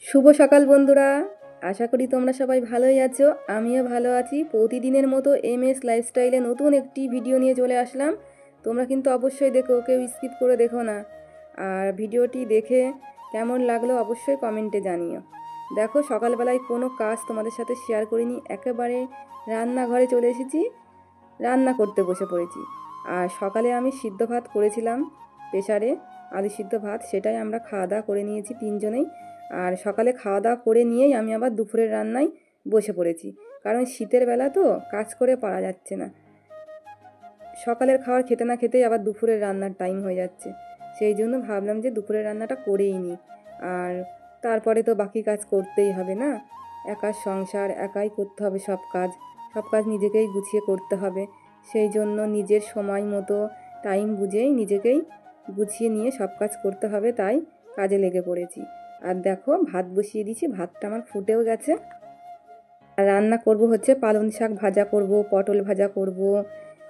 শুভ সকাল বন্ধুরা, আশা করি তোমরা সবাই ভালোই আছো। আমিও ভালো আছি। প্রতিদিনের মতো MS লাইফস্টাইলে নতুন একটি ভিডিও নিয়ে চলে আসলাম। তোমরা কিন্তু অবশ্যই দেখো, কেউ স্কিপ করে দেখো না। আর ভিডিওটি দেখে কেমন লাগলো অবশ্যই কমেন্টে জানিও। দেখো, সকালবেলায় কোনো কাজ তোমাদের সাথে শেয়ার করিনি, একেবারে রান্নাঘরে চলে এসেছি, রান্না করতে বসে পড়েছি। আর সকালে আমি সিদ্ধ ভাত করেছিলাম, প্রেসারে আলু সিদ্ধ ভাত, সেটাই আমরা খাওয়া দাওয়া করে নিয়েছি তিনজনেই। আর সকালে খাওয়া দাওয়া করে নিয়েই আমি আবার দুপুরের রান্নায় বসে পড়েছি, কারণ শীতের বেলা তো কাজ করে পারা যাচ্ছে না। সকালের খাবার খেতে না খেতেই আবার দুপুরের রান্নার টাইম হয়ে যাচ্ছে, সেই জন্য ভাবলাম যে দুপুরের রান্নাটা করেই নিই। আর তারপরে তো বাকি কাজ করতেই হবে না, একার সংসার, একাই করতে হবে সব কাজ, সব কাজ নিজেকেই গুছিয়ে করতে হবে। সেই জন্য নিজের সময় মতো টাইম বুঝেই নিজেকেই গুছিয়ে নিয়ে সব কাজ করতে হবে, তাই কাজে লেগে পড়েছি। আর দেখো, ভাত বসিয়ে দিয়েছি, ভাতটা আমার ফুটেও গেছে। আর রান্না করব হচ্ছে পালং শাক ভাজা করব, পটল ভাজা করব,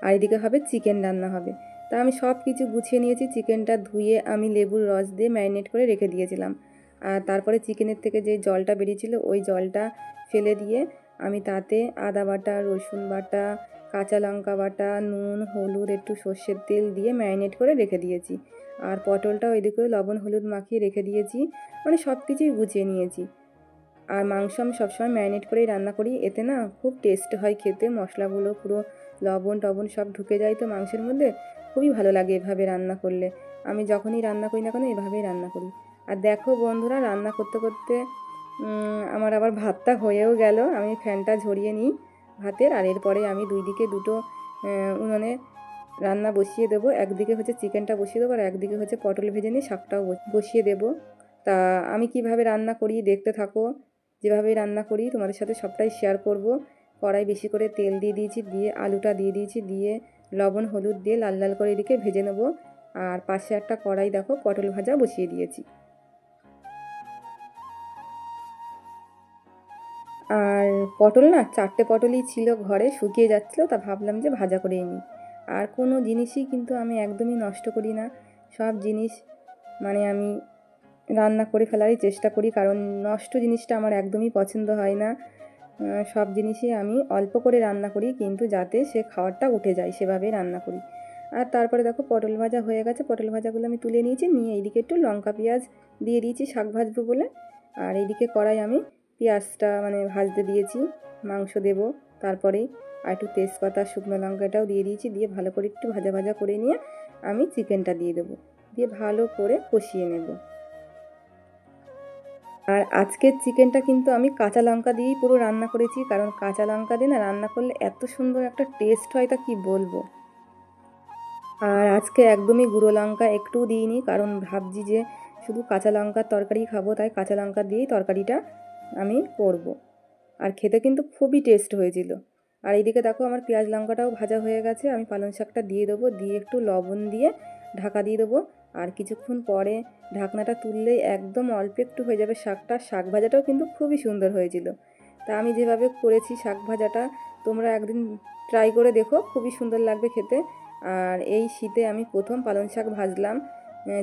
আর এদিকে হবে চিকেন রান্না হবে। তা আমি সব কিছু গুছিয়ে নিয়েছি। চিকেনটা ধুয়ে আমি লেবুর রস দিয়ে ম্যারিনেট করে রেখে দিয়েছিলাম। আর তারপরে চিকেনের থেকে যে জলটা বেরিয়েছিল ওই জলটা ফেলে দিয়ে আমি তাতে আদা বাটা, রসুন বাটা, কাঁচা লঙ্কা বাটা, নুন, হলুদ, একটু সর্ষের তেল দিয়ে ম্যারিনেট করে রেখে দিয়েছি। আর পটলটাও এদিকে লবণ হলুদ মাখিয়ে রেখে দিয়েছি, মানে সব কিছুই গুছিয়ে নিয়েছি। আর মাংস আমি সবসময় ম্যারিনেট করেই রান্না করি, এতে না খুব টেস্ট হয় খেতে, মশলাগুলো পুরো লবণ টবণ সব ঢুকে যায় তো মাংসের মধ্যে, খুবই ভালো লাগে এভাবে রান্না করলে। আমি যখনই রান্না করি না কেন এভাবেই রান্না করি। আর দেখো বন্ধুরা, রান্না করতে করতে আমার আবার ভাতটা হয়েও গেল। আমি ফ্যানটা ঝরিয়ে নিই ভাতের, আর এরপরে আমি দুই দিকে দুটো উনুনে রান্না বসিয়ে দেবো। একদিকে হচ্ছে চিকেনটা বসিয়ে দেবো, আর একদিকে হচ্ছে পটল ভেজে নিয়ে শাকটাও বসিয়ে দেবো। তা আমি কিভাবে রান্না করি দেখতে থাকো। যেভাবেই রান্না করি তোমাদের সাথে সবটাই শেয়ার করব। কড়াই বেশি করে তেল দিয়ে দিয়েছি, দিয়ে আলুটা দিয়ে দিয়েছি, দিয়ে লবণ হলুদ দিয়ে লাল লাল করে এদিকে ভেজে নেব। আর পাশে একটা কড়াই দেখো পটল ভাজা বসিয়ে দিয়েছি। আর পটল না, 4টে পটলই ছিল ঘরে, শুকিয়ে যাচ্ছিলো, তা ভাবলাম যে ভাজা করেই নিই। আর কোনো জিনিসই কিন্তু আমি একদমই নষ্ট করি না, সব জিনিস মানে আমি রান্না করে ফেলারই চেষ্টা করি, কারণ নষ্ট জিনিসটা আমার একদমই পছন্দ হয় না। সব জিনিসই আমি অল্প করে রান্না করি, কিন্তু যাতে সে খাবারটা উঠে যায় সেভাবেই রান্না করি। আর তারপরে দেখো পটল ভাজা হয়ে গেছে, পটল ভাজাগুলো আমি তুলে নিয়েছি, নিয়ে এইদিকে একটু লঙ্কা পেঁয়াজ দিয়ে দিয়েছি শাক ভাজবো বলে। আর এইদিকে কড়াই আমি পেঁয়াজটা মানে ভাজতে দিয়েছি, মাংস দেবো তারপরেই। আর একটু তেজপাতা, শুকনো লঙ্কাটাও দিয়ে দিয়েছি, দিয়ে ভালো করে একটু ভাজা ভাজা করে নিয়ে আমি চিকেনটা দিয়ে দেবো, দিয়ে ভালো করে কষিয়ে নেব। আর আজকের চিকেনটা কিন্তু আমি কাঁচা লঙ্কা দিয়েই পুরো রান্না করেছি, কারণ কাঁচা লঙ্কা দিয়ে না রান্না করলে এত সুন্দর একটা টেস্ট হয় তা কি বলবো। আর আজকে একদমই গুঁড়ো লঙ্কা একটুও দিইনি, কারণ ভাবছি যে শুধু কাঁচা লঙ্কার তরকারি খাবো, তাই কাঁচা লঙ্কা দিয়েই তরকারিটা আমি করব। আর খেতে কিন্তু খুবই টেস্ট হয়েছিল। আর এইদিকে দেখো আমার পেঁয়াজ লঙ্কাটাও ভাজা হয়ে গেছে, আমি পালং শাকটা দিয়ে দেবো, দিয়ে একটু লবণ দিয়ে ঢাকা দিয়ে দেবো। আর কিছুক্ষণ পরে ঢাকনাটা তুললেই একদম অল্প একটু হয়ে যাবে শাকটা। শাক ভাজাটাও কিন্তু খুবই সুন্দর হয়েছিল। তা আমি যেভাবে করেছি শাক ভাজাটা, তোমরা একদিন ট্রাই করে দেখো, খুবই সুন্দর লাগবে খেতে। আর এই শীতে আমি প্রথম পালং শাক ভাজলাম।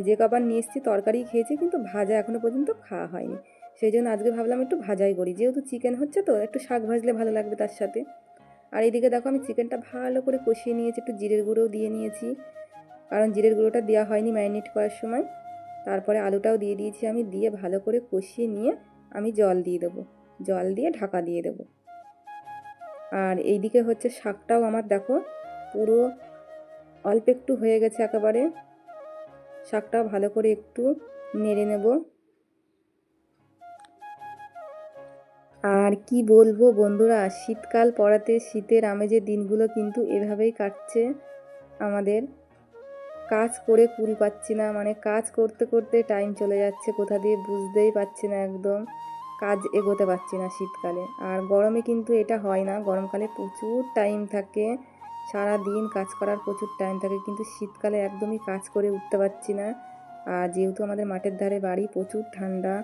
যে কবার নিয়ে এসেছি তরকারি খেয়েছি, কিন্তু ভাজা এখনও পর্যন্ত খাওয়া হয়নি। সেই জন্য আজকে ভাবলাম একটু ভাজাই করি, যেহেতু চিকেন হচ্ছে তো একটু শাক ভাজলে ভালো লাগবে তার সাথে। আর এইদিকে দেখো আমি চিকেনটা ভালো করে কষিয়ে নিয়েছি, একটু জিরের গুঁড়োও দিয়ে নিয়েছি, কারণ জিরের গুঁড়োটা দেওয়া হয়নি ম্যারিনেট করার সময়। তারপরে আলুটাও দিয়ে দিয়েছি আমি, দিয়ে ভালো করে কষিয়ে নিয়ে আমি জল দিয়ে দেবো, জল দিয়ে ঢাকা দিয়ে দেবো। আর এইদিকে হচ্ছে শাকটাও আমার দেখো পুরো অল্প একটু হয়ে গেছে একেবারে। শাকটাও ভালো করে একটু নেড়ে নেব। আর কি বলবো বন্ধুরা, শীতকাল পড়াতে শীতের আমেজের দিনগুলো কিন্তু এভাবেই কাটছে আমাদের। কাজ করে কুল পাচ্ছি না, মানে কাজ করতে করতে টাইম চলে যাচ্ছে কোথা দিয়ে বুঝতেই পারছি না, একদম কাজ এগোতে পারছি না শীতকালে। আর গরমে কিন্তু এটা হয় না, গরমকালে প্রচুর টাইম থাকে, সারা দিন কাজ করার প্রচুর টাইম থাকে, কিন্তু শীতকালে একদমই কাজ করে উঠতে পারছি না। আর যেহেতু আমাদের মাঠের ধারে বাড়ি, প্রচুর ঠান্ডা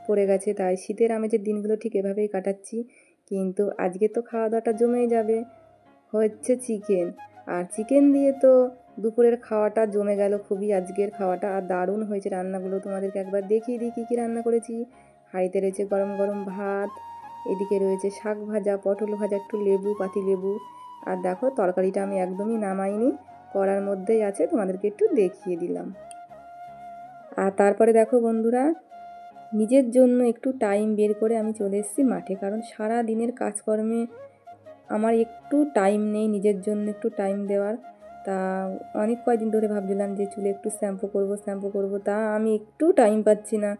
পড়ে গেছে, তাই শীতের আমেজের দিনগুলো ঠিক এভাবেই কাটাচ্ছি। কিন্তু আজকে তো খাওয়া দাওয়াটা জমেই যাবে, হচ্ছে চিকেন। আর চিকেন দিয়ে তো দুপুরের খাওয়াটা জমে গেল খুবই, আজকের খাওয়াটা আর দারুণ হয়েছে রান্নাগুলো। তোমাদেরকে একবার দেখিয়ে দিই কী কী রান্না করেছি। হাঁড়িতে রয়েছে গরম গরম ভাত, এদিকে রয়েছে শাক ভাজা, পটল ভাজা, একটু লেবু, পাতি লেবু। আর দেখো তরকারিটা আমি একদমই নামাইনি, কড়ার মধ্যেই আছে, তোমাদেরকে একটু দেখিয়ে দিলাম। আর তারপরে দেখো বন্ধুরা, নিজের জন্য একটু টাইম বের করে আমি চলে এসেছি মাঠে, কারণ সারা দিনের কাজকর্মে আমার একটু টাইম নেই নিজের জন্য একটু টাইম দেওয়ার। তা অনেক কয়দিন ধরে ভাবছিলাম যে চুলে একটু শ্যাম্পু করব, তা আমি একটু টাইম পাচ্ছি না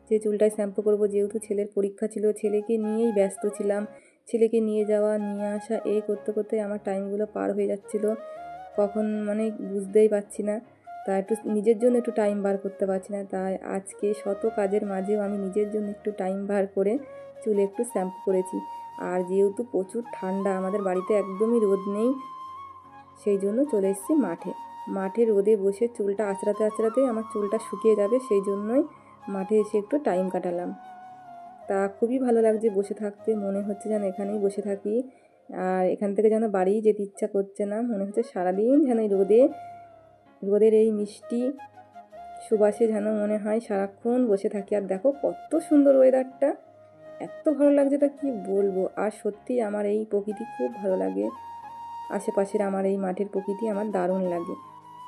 যে চুলটায় শ্যাম্পু করব, যেহেতু ছেলের পরীক্ষা ছিল, ছেলেকে নিয়েই ব্যস্ত ছিলাম। ছেলেকে নিয়ে যাওয়া নিয়ে আসা এই করতে করতে আমার টাইমগুলো পার হয়ে যাচ্ছিল, কখন মানে বুঝতেই পারছি না। তা একটু নিজের জন্য একটু টাইম বার করতে পারছি না, তাই আজকে শত কাজের মাঝেও আমি নিজের জন্য একটু টাইম বার করে চুলে একটু শ্যাম্পু করেছি। আর যেহেতু প্রচুর ঠান্ডা, আমাদের বাড়িতে একদমই রোদ নেই, সেই জন্য চলে এসেছি মাঠে। মাঠে রোদে বসে চুলটা আঁচড়াতে আঁচড়াতে আমার চুলটা শুকিয়ে যাবে, সেই জন্যই মাঠে এসে একটু টাইম কাটালাম। তা খুবই ভালো লাগছে বসে থাকতে, মনে হচ্ছে যেন এখানেই বসে থাকি। আর এখান থেকে যেন বাড়ি যেতে ইচ্ছা করছে না, মনে হচ্ছে সারাদিন যেন এই রোদের এই মিষ্টি সুবাসে যেন মনে হয় সারাক্ষণ বসে থাকি। আর দেখো কত সুন্দর ওয়েদারটা, এত ভালো লাগছে তা কি বলবো। আর সত্যি আমার এই প্রকৃতি খুব ভালো লাগে, আশেপাশের আমার এই মাঠের প্রকৃতি আমার দারুণ লাগে।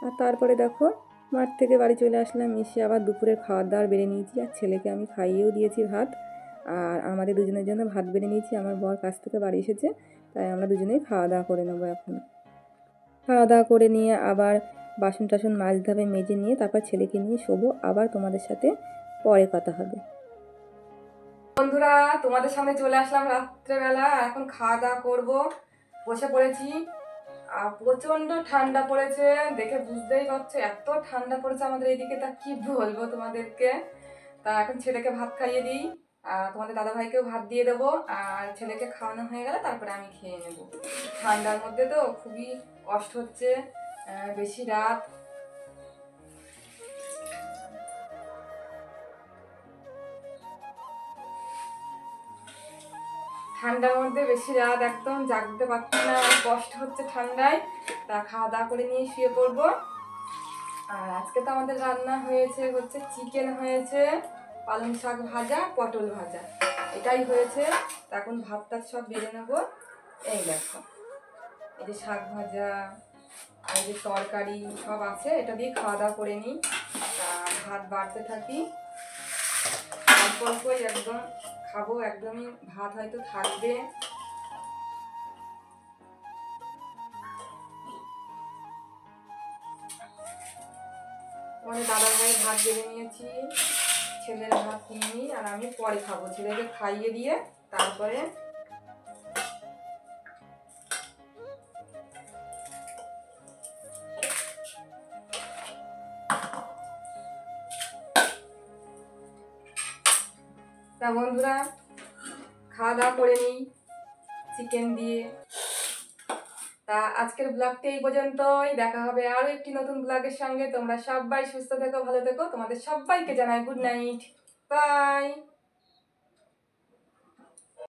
আর তারপরে দেখো মাঠ থেকে বাড়ি চলে আসলাম, এসে আবার দুপুরের খাওয়ার দাওয়ার বেড়ে নিয়েছি, আর ছেলেকে আমি খাইয়েও দিয়েছি ভাত। আর আমাদের দুজনের জন্য ভাত বেড়ে নিয়েছি, আমার বর কাছ থেকে বাড়ি এসেছে, তাই আমরা দুজনেই খাওয়া দাওয়া করে নেবো এখন। খাওয়া দাওয়া করে নিয়ে আবার বাসন টাসন মাজতে হবে, মেজে নিয়ে তারপর ছেলেকে নিয়ে শোবো। আবার তোমাদের সাথে পরে কথা হবে। বন্ধুরা, তোমাদের সামনে চলে আসলাম রাত্রেবেলা, এখন খাওয়া দাওয়া করবো, বসে পড়েছি। আর প্রচণ্ড ঠান্ডা পড়েছে, দেখে বুঝতেই পারছো এত ঠান্ডা পড়েছে আমাদের এইদিকে, তা কি বলবো তোমাদেরকে। তা এখন ছেলেকে ভাত খাইয়ে দিই, আর তোমাদের দাদাভাইকেও ভাত দিয়ে দেবো, আর ছেলেকে খাওয়ানো হয়ে গেলে তারপরে আমি খেয়ে নেব। ঠান্ডার মধ্যে তো খুবই কষ্ট হচ্ছে, বেশি রাত। ঠান্ডার মধ্যে বেশি রাত একদম জাগতে পারছি না, কষ্ট হচ্ছে ঠান্ডায়। তা খাওয়া দাওয়া করে নিয়ে শুয়ে পড়বো। আর আজকে তো আমাদের রান্না হচ্ছে চিকেন হয়েছে, পালং শাক ভাজা, পটল ভাজা, এটাই হয়েছে। এখন ভাত টাত সব বেড়ে নেবো। এই দেখো, এই যে শাক ভাজা আর এই যে তরকারি সব আছে, এটা দিয়ে খাওয়া দাওয়া করে নিই। ভাত বাড়তে থাকি, অল্প অল্পই একদম খাবো, একদমই ভাত হয়তো থাকবে। মানে দাদা ভাই ভাত বেড়ে নিয়েছি, ছেলের ভাত নিই, আর আমি পরে খাবো, ছেলেকে খাইয়ে দিয়ে তারপরে। তা বন্ধুরা, খাওয়া দাওয়া করে নিই চিকেন দিয়ে। তা আজকের ব্লগটি এই পর্যন্তই, দেখা হবে আরো একটি নতুন ব্লগের সঙ্গে। তোমরা সবাই সুস্থ থেকো, ভালো থেকো, তোমাদের সবাইকে জানাই গুড নাইট, বাই।